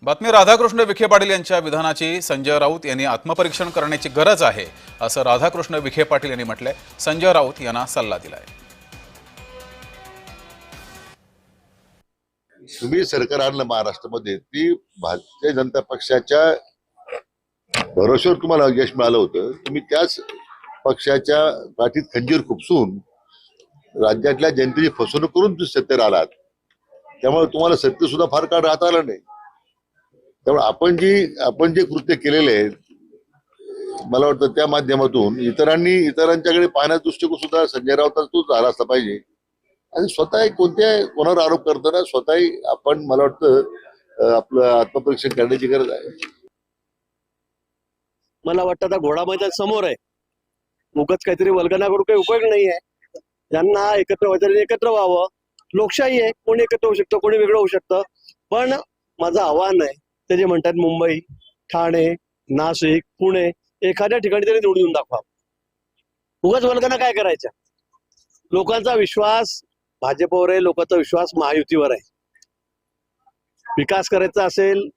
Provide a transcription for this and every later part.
बातमी राधाकृष्ण विखे पाटील यांच्या विधानाची संजय राऊत यांनी आत्मपरीक्षण करण्याची गरज आहे असं राधाकृष्ण विखे पाटील यांनी म्हटलंय। संजय राऊत यांना सल्ला दिलाय। तुम्ही सरकार आणलं महाराष्ट्रामध्ये, ती भारतीय जनता पक्षाच्या भरोश्यावर तुम्हाला यश मिळालं होतं। तुम्ही त्याच पक्षाच्या पाठीत खंजीर खुपसून राज्यातल्या जनतेची फसवणूक करून तुम्ही सत्तेवर आलात। त्यामुळे तुम्हाला सत्य सुद्धा फार काळ राहता आलं नाही। त्यामुळे आपण जे कृत्य केलेले आहेत, मला वाटतं त्या माध्यमातून इतरांच्याकडे पाहण्याचा दृष्टिकोन सुद्धा संजय राऊतांचा तो झाला असला पाहिजे। आणि स्वतः कोणावर आरोप करताना स्वतःही आपण, मला वाटतं, आपलं आत्मपरीक्षण करण्याची गरज आहे। मला वाटतं आता घोडा मैदान समोर आहे, उगाच काहीतरी वल्गना करून काही उपयोग नाही आहे। ज्यांना एकत्र व्हायचं एकत्र व्हावं, लोकशाही आहे, कोणी एकत्र होऊ शकतं, कोणी वेगळं होऊ शकतं। पण माझं आव्हान आहे, ते जे म्हणतात मुंबई, ठाणे, नाशिक, पुणे, एखाद्या ठिकाणी तरी निवडून येऊन दाखवा। उगाच वल्गना काय करायच्या? लोकांचा विश्वास भाजपवर आहे, लोकांचा विश्वास महायुतीवर आहे। विकास करायचा असेल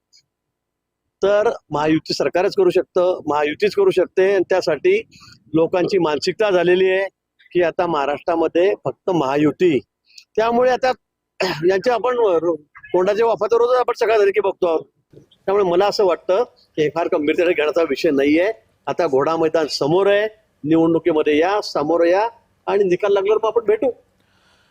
तर महायुती सरकारच करू शकतं, महायुतीच करू शकते। आणि त्यासाठी लोकांची मानसिकता झालेली आहे की आता महाराष्ट्रामध्ये फक्त महायुती। त्यामुळे आता यांच्या आपण तोंडाच्या वाफाचा रोज आपण सगळ्या धडकी बघतो आहोत। त्यामुळे मला असं वाटतं की फार गंभीरतेने घेण्याचा विषय नाहीये। आता घोडा मैदान समोर आहे, निवडणुकीमध्ये या, समोर या आणि निकाल लागल्यावर मग आपण भेटू।